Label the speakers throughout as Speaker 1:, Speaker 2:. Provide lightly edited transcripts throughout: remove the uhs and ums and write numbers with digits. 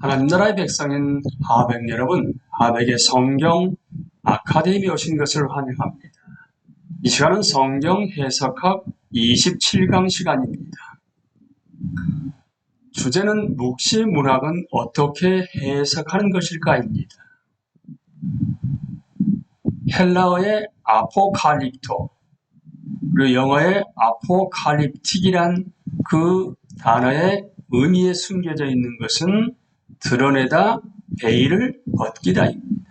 Speaker 1: 하나님 나라의 백성인 하백 여러분, 하백의 성경 아카데미에 오신 것을 환영합니다. 이 시간은 성경 해석학 27강 시간입니다. 주제는 묵시 문학은 어떻게 해석하는 것일까입니다. 헬라어의 아포칼립토, 그리고 영어의 아포칼립틱이란 그 단어의 의미에 숨겨져 있는 것은 드러내다, 베일을 벗기다입니다.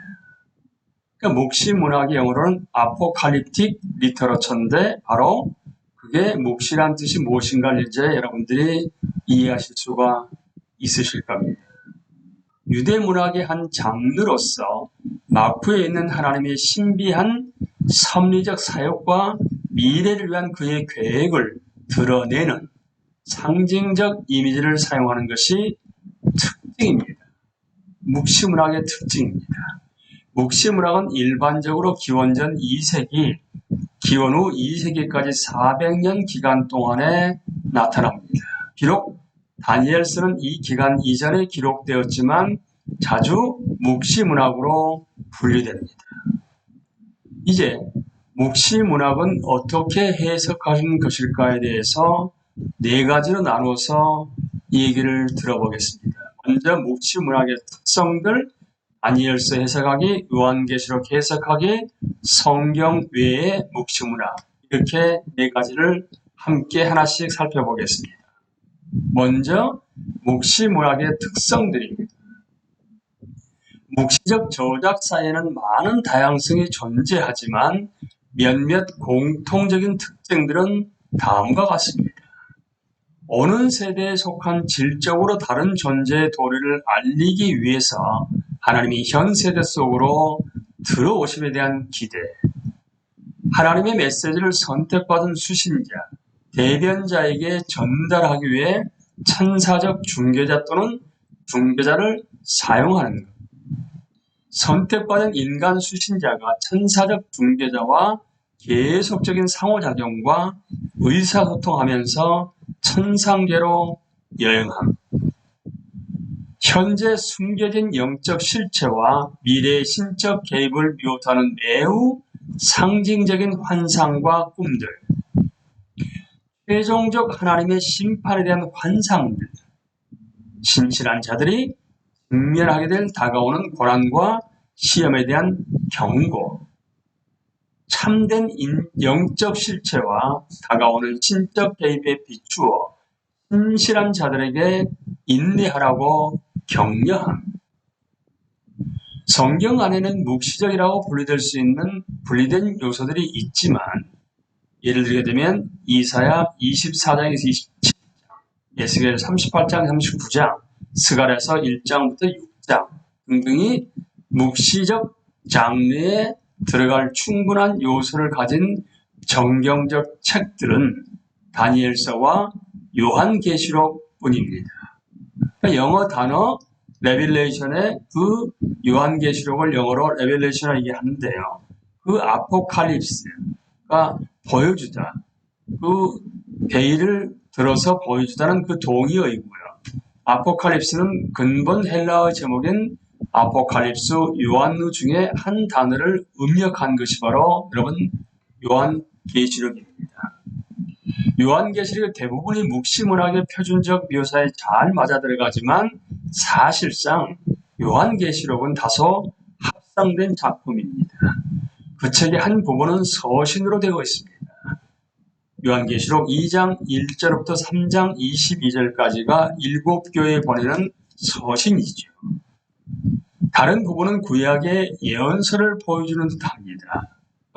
Speaker 1: 그러니까 묵시 문학의 영어로는 아포칼립틱 리터러처인데 바로 그게 묵시란 뜻이 무엇인가를 이제 여러분들이 이해하실 수가 있으실 겁니다. 유대 문학의 한 장르로서 마쿠에 있는 하나님의 신비한 섭리적 사역과 미래를 위한 그의 계획을 드러내는 상징적 이미지를 사용하는 것이 특징입니다. 묵시문학의 특징입니다. 묵시문학은 일반적으로 기원전 2세기, 기원 후 2세기까지 400년 기간 동안에 나타납니다. 비록 다니엘서는 이 기간 이전에 기록되었지만 자주 묵시문학으로 분류됩니다. 이제 묵시문학은 어떻게 해석하는 것일까에 대해서 네 가지로 나누어서 얘기를 들어보겠습니다. 먼저 묵시문학의 특성들, 다니엘서 해석하기, 요한계시록 해석하기, 성경 외의 묵시문학, 이렇게 네 가지를 함께 하나씩 살펴보겠습니다. 먼저 묵시문학의 특성들입니다. 묵시적 저작사에는 많은 다양성이 존재하지만 몇몇 공통적인 특징들은 다음과 같습니다. 어느 세대에 속한 질적으로 다른 존재의 도리를 알리기 위해서 하나님이 현 세대 속으로 들어오심에 대한 기대, 하나님의 메시지를 선택받은 수신자, 대변자에게 전달하기 위해 천사적 중개자 또는 중개자를 사용하는 것. 선택받은 인간 수신자가 천사적 중개자와 계속적인 상호작용과 의사소통하면서 천상계로 여행함. 현재 숨겨진 영적 실체와 미래의 신적 개입을 묘사하는 매우 상징적인 환상과 꿈들. 최종적 하나님의 심판에 대한 환상들. 신실한 자들이 직면하게 될 다가오는 고난과 시험에 대한 경고. 참된 영적 실체와 다가오는 신적 개입에 비추어 신실한 자들에게 인내하라고 격려함. 성경 안에는 묵시적이라고 분류될 수 있는 분리된 요소들이 있지만 예를 들게 되면 이사야 24장에서 27장, 에스겔 38장, 39장, 스가랴서 1장부터 6장 등등이 묵시적 장르에 들어갈 충분한 요소를 가진 정경적 책들은 다니엘서와 요한계시록뿐입니다. 그러니까 영어 단어 레빌레이션의 그 요한계시록을 영어로 레빌레이션을 얘기하는데요. 그 아포칼립스가 보여주다, 그 베일을 들어서 보여주다는 그 동의어이고요. 아포칼립스는 근본 헬라어 제목인 아포칼립스 요한누 중에 한 단어를 음력한 것이 바로 여러분 요한계시록입니다. 요한계시록의 대부분이 묵시문학의 표준적 묘사에 잘 맞아들어가지만 사실상 요한계시록은 다소 합성된 작품입니다. 그 책의 한 부분은 서신으로 되어 있습니다. 요한계시록 2장 1절부터 3장 22절까지가 7교회에 보내는 서신이죠. 다른 부분은 구약의 예언서를 보여주는 듯합니다.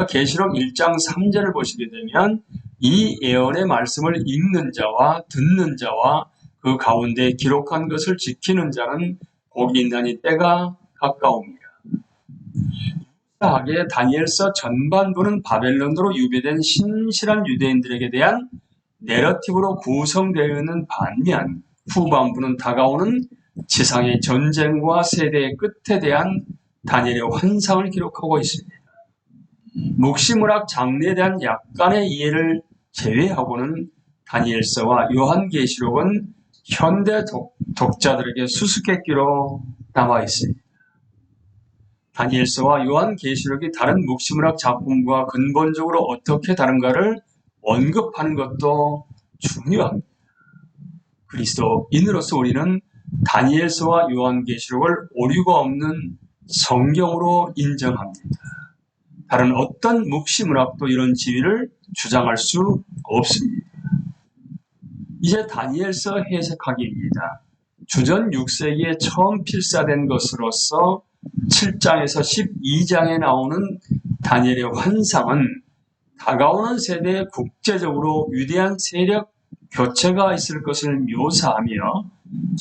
Speaker 1: 계시록 1장 3절을 보시게 되면 이 예언의 말씀을 읽는 자와 듣는 자와 그 가운데 기록한 것을 지키는 자는 복이 있나니 때가 가까웁니다. 유사하게 다니엘서 전반부는 바벨론으로 유배된 신실한 유대인들에게 대한 내러티브로 구성되어 있는 반면 후반부는 다가오는 지상의 전쟁과 세대의 끝에 대한 다니엘의 환상을 기록하고 있습니다. 묵시문학 장르에 대한 약간의 이해를 제외하고는 다니엘서와 요한계시록은 현대 독자들에게 수수께끼로 남아 있습니다. 다니엘서와 요한계시록이 다른 묵시문학 작품과 근본적으로 어떻게 다른가를 언급하는 것도 중요합니다. 그리스도인으로서 우리는 다니엘서와 요한계시록을 오류가 없는 성경으로 인정합니다. 다른 어떤 묵시문학도 이런 지위를 주장할 수 없습니다. 이제 다니엘서 해석하기입니다. 주전 6세기에 처음 필사된 것으로서 7장에서 12장에 나오는 다니엘의 환상은 다가오는 세대에 국제적으로 위대한 세력 교체가 있을 것을 묘사하며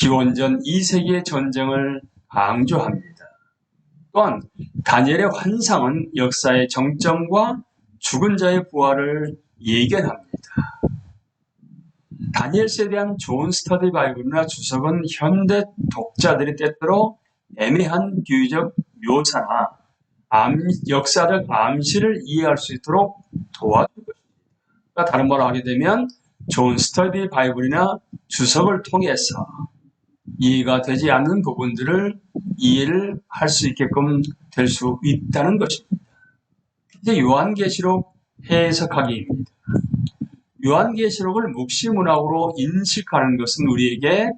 Speaker 1: 기원전 2세기의 전쟁을 강조합니다. 또한 다니엘의 환상은 역사의 정점과 죽은 자의 부활을 예견합니다. 다니엘서에 대한 좋은 스터디 바이블이나 주석은 현대 독자들이 때때로 애매한 비유적 묘사나 역사적 암시를 이해할 수 있도록 도와줄 것입니다. 다른 말로 하게 되면 좋은 스터디 바이블이나 주석을 통해서 이해가 되지 않는 부분들을 이해를 할 수 있게끔 될 수 있다는 것입니다. 이제 요한계시록 해석하기입니다. 요한계시록을 묵시문학으로 인식하는 것은 우리에게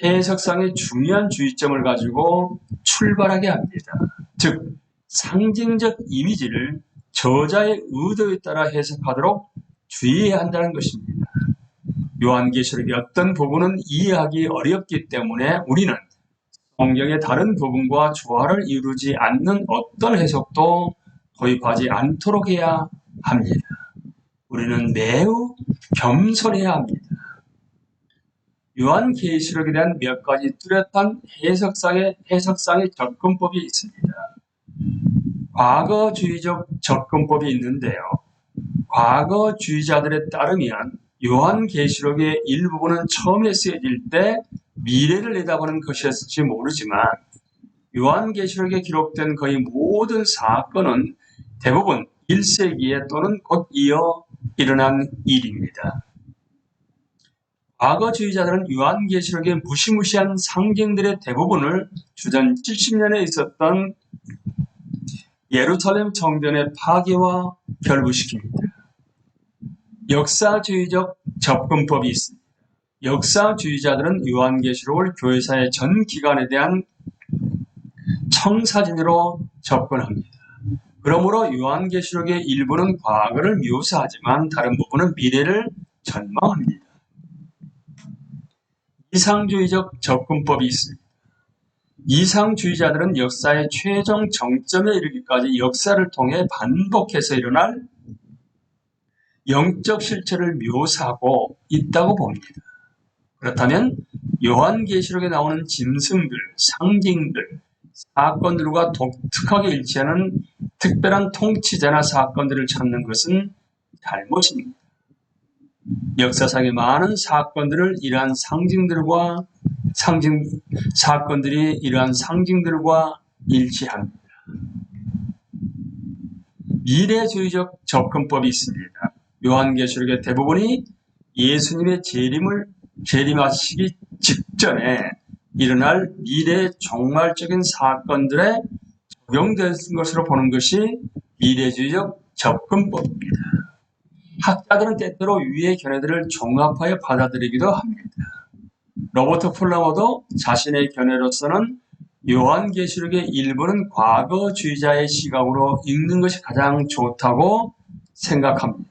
Speaker 1: 해석상의 중요한 주의점을 가지고 출발하게 합니다. 즉, 상징적 이미지를 저자의 의도에 따라 해석하도록 주의해야 한다는 것입니다. 요한계시록의 어떤 부분은 이해하기 어렵기 때문에 우리는 성경의 다른 부분과 조화를 이루지 않는 어떤 해석도 도입하지 않도록 해야 합니다. 우리는 매우 겸손해야 합니다. 요한계시록에 대한 몇 가지 뚜렷한 해석상의 접근법이 있습니다. 과거주의적 접근법이 있는데요. 과거주의자들에 따르면 요한계시록의 일부분은 처음에 쓰여질 때 미래를 내다보는 것이었을지 모르지만 요한계시록에 기록된 거의 모든 사건은 대부분 1세기에 또는 곧 이어 일어난 일입니다. 과거주의자들은 요한계시록의 무시무시한 상징들의 대부분을 주전 70년에 있었던 예루살렘 성전의 파괴와 결부시킵니다. 역사주의적 접근법이 있습니다. 역사주의자들은 요한계시록을 교회사의 전 기간에 대한 청사진으로 접근합니다. 그러므로 요한계시록의 일부는 과거를 묘사하지만 다른 부분은 미래를 전망합니다. 이상주의적 접근법이 있습니다. 이상주의자들은 역사의 최종 정점에 이르기까지 역사를 통해 반복해서 일어날 영적 실체를 묘사하고 있다고 봅니다. 그렇다면 요한계시록에 나오는 짐승들, 상징들, 사건들과 독특하게 일치하는 특별한 통치자나 사건들을 찾는 것은 잘못입니다. 역사상의 많은 사건들을 이러한 사건들이 이러한 상징들과 일치합니다. 미래주의적 접근법이 있습니다. 요한계시록의 대부분이 예수님의 재림하시기 직전에 일어날 미래 종말적인 사건들에 적용된 것으로 보는 것이 미래주의적 접근법입니다. 학자들은 때때로 위의 견해들을 종합하여 받아들이기도 합니다. 로버트 풀러머도 자신의 견해로서는 요한계시록의 일부는 과거주의자의 시각으로 읽는 것이 가장 좋다고 생각합니다.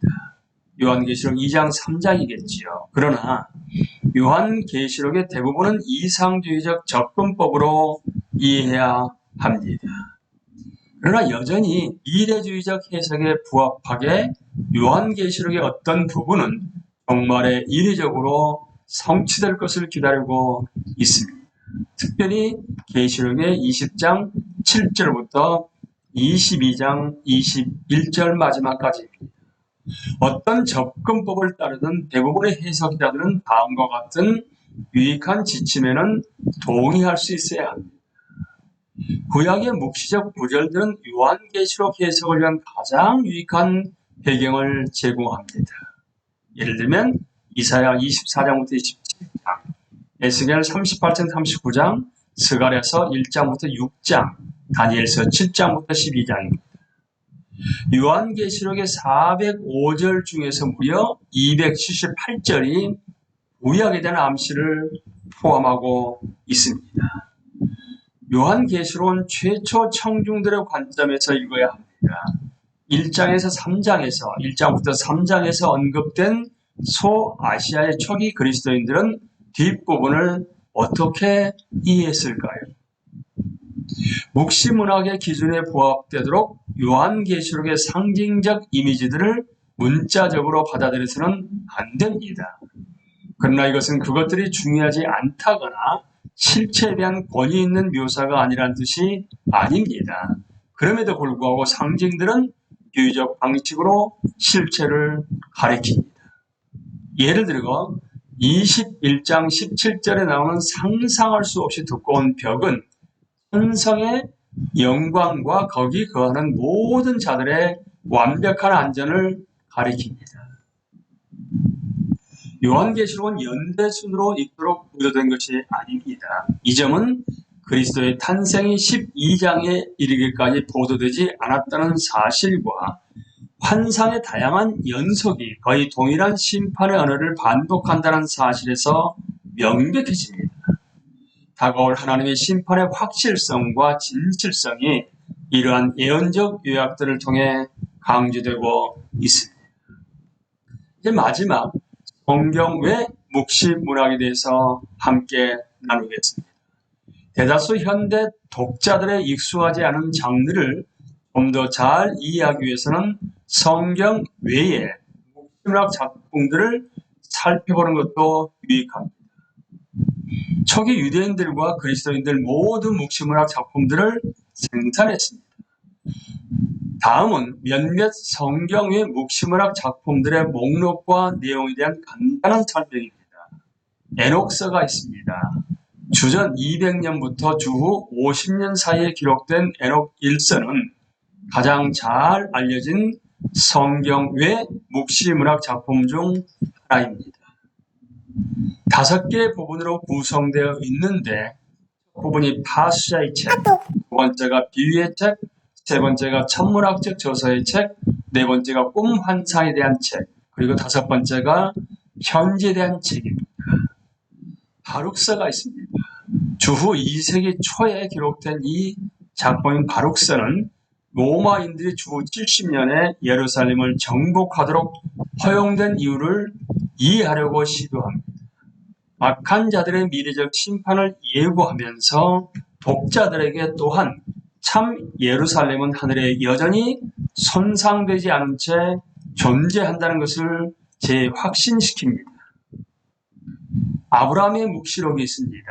Speaker 1: 요한계시록 2장 3장이겠지요. 그러나 요한계시록의 대부분은 이상주의적 접근법으로 이해해야 합니다. 그러나 여전히 미래주의적 해석에 부합하게 요한계시록의 어떤 부분은 종말에 이례적으로 성취될 것을 기다리고 있습니다. 특별히 계시록의 20장 7절부터 22장 21절 마지막까지입니다. 어떤 접근법을 따르든 대부분의 해석자들은 다음과 같은 유익한 지침에는 동의할 수 있어야 합니다. 구약의 묵시적 구절들은 요한계시록 해석을 위한 가장 유익한 배경을 제공합니다. 예를 들면 이사야 24장부터 27장, 에스겔 38장 39장, 스가랴서 1장부터 6장, 다니엘서 7장부터 12장입니다. 요한계시록의 405절 중에서 무려 278절이 구약에 대한 암시를 포함하고 있습니다. 요한계시록은 최초 청중들의 관점에서 읽어야 합니다. 1장에서 3장에서 1장부터 3장에서 언급된 소아시아의 초기 그리스도인들은 뒷부분을 어떻게 이해했을까요? 묵시문학의 기준에 부합되도록 요한계시록의 상징적 이미지들을 문자적으로 받아들여서는 안 됩니다. 그러나 이것은 그것들이 중요하지 않다거나 실체에 대한 권위 있는 묘사가 아니란 뜻이 아닙니다. 그럼에도 불구하고 상징들은 비유적 방식으로 실체를 가리킵니다. 예를 들어 21장 17절에 나오는 상상할 수 없이 두꺼운 벽은 천성의 영광과 거기 거하는 모든 자들의 완벽한 안전을 가리킵니다. 요한계시록은 연대순으로 읽도록 구조된 것이 아닙니다. 이 점은 그리스도의 탄생이 12장에 이르기까지 보도되지 않았다는 사실과 환상의 다양한 연속이 거의 동일한 심판의 언어를 반복한다는 사실에서 명백해집니다. 다가올 하나님의 심판의 확실성과 진실성이 이러한 예언적 요약들을 통해 강조되고 있습니다. 이제 마지막 성경 외 묵시문학에 대해서 함께 나누겠습니다. 대다수 현대 독자들의 익숙하지 않은 장르를 좀 더 잘 이해하기 위해서는 성경 외의 묵시문학 작품들을 살펴보는 것도 유익합니다. 초기 유대인들과 그리스도인들 모두 묵시문학 작품들을 생산했습니다. 다음은 몇몇 성경의 묵시문학 작품들의 목록과 내용에 대한 간단한 설명입니다. 에녹서가 있습니다. 주전 200년부터 주후 50년 사이에 기록된 에녹 1서는 가장 잘 알려진 성경 외 묵시문학 작품 중 하나입니다. 5개의 부분으로 구성되어 있는데 첫 부분이 파수자의 책, 두 번째가 비유의 책, 세 번째가 천문학적 저서의 책, 네 번째가 꿈 환상에 대한 책, 그리고 5번째가 현지에 대한 책입니다. 바룩서가 있습니다. 주후 2세기 초에 기록된 이 작품인 바룩서는 로마인들이 주후 70년에 예루살렘을 정복하도록 허용된 이유를 이해하려고 시도합니다. 악한 자들의 미래적 심판을 예고하면서 독자들에게 또한 참 예루살렘은 하늘에 여전히 손상되지 않은 채 존재한다는 것을 재확신시킵니다. 아브라함의 묵시록이 있습니다.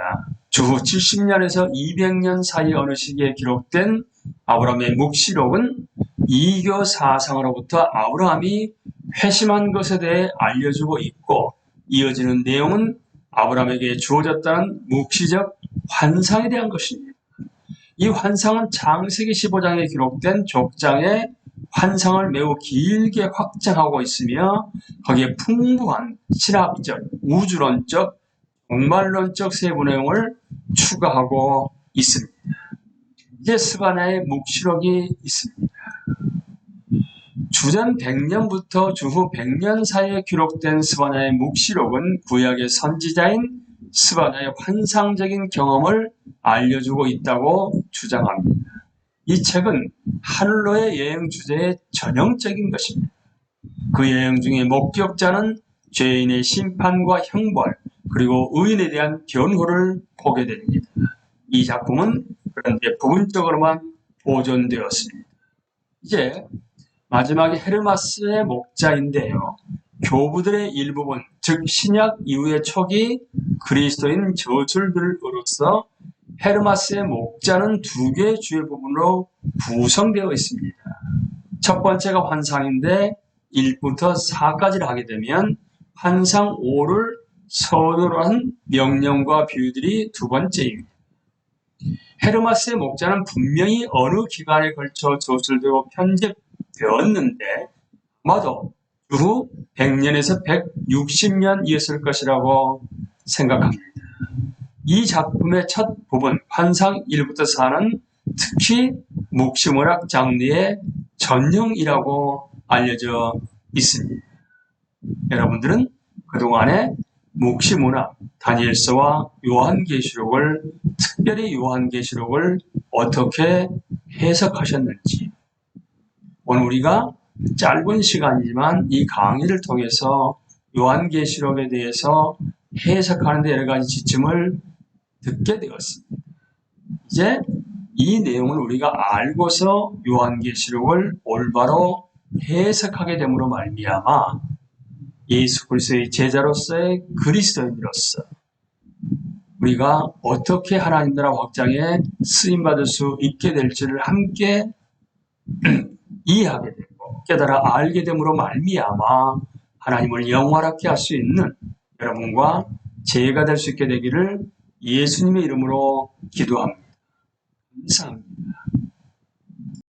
Speaker 1: 주후 70년에서 200년 사이 어느 시기에 기록된 아브라함의 묵시록은 이교 사상으로부터 아브라함이 회심한 것에 대해 알려주고 있고, 이어지는 내용은 아브라함에게 주어졌다는 묵시적 환상에 대한 것입니다. 이 환상은 창세기 15장에 기록된 족장의 환상을 매우 길게 확장하고 있으며 거기에 풍부한 신학적, 우주론적, 종말론적 세부 내용을 추가하고 있습니다. 이제 스바냐의 묵시록이 있습니다. 주전 100년부터 주후 100년 사이에 기록된 스바냐의 묵시록은 구약의 선지자인 스바냐의 환상적인 경험을 알려주고 있다고 주장합니다. 이 책은 하늘로의 여행 주제의 전형적인 것입니다. 그 여행 중에 목격자는 죄인의 심판과 형벌, 그리고 의인에 대한 변호를 보게 됩니다. 이 작품은 그런데 부분적으로만 보존되었습니다. 이제 마지막에 헤르마스의 목자인데요. 교부들의 일부분, 즉 신약 이후의 초기 그리스도인 저술들으로서 헤르마스의 목자는 2개의 주요 부분으로 구성되어 있습니다. 첫 번째가 환상인데 1부터 4까지를 하게 되면 환상 5를 서두로 한 명령과 비유들이 두 번째입니다. 헤르마스의 목자는 분명히 어느 기간에 걸쳐 저술되고 편집되었는데 아마도 주후 100년에서 160년이었을 것이라고 생각합니다. 이 작품의 첫 부분 환상 1부터 4는 특히 묵시문학 장르의 전형이라고 알려져 있습니다. 여러분들은 그동안에 묵시문학 다니엘서와 요한계시록을, 특별히 요한계시록을 어떻게 해석하셨는지, 오늘 우리가 짧은 시간이지만 이 강의를 통해서 요한계시록에 대해서 해석하는 데 여러 가지 지침을 듣게 되었습니다. 이제 이 내용을 우리가 알고서 요한계시록을 올바로 해석하게 됨으로 말미암아 예수 그리스도의 제자로서의 그리스도인으로서 우리가 어떻게 하나님 나라 확장에 쓰임받을 수 있게 될지를 함께 이해하게 되고 깨달아 알게 됨으로 말미암아 하나님을 영화롭게 할 수 있는 여러분과 제가 될 수 있게 되기를 예수님의 이름으로 기도합니다. 감사합니다.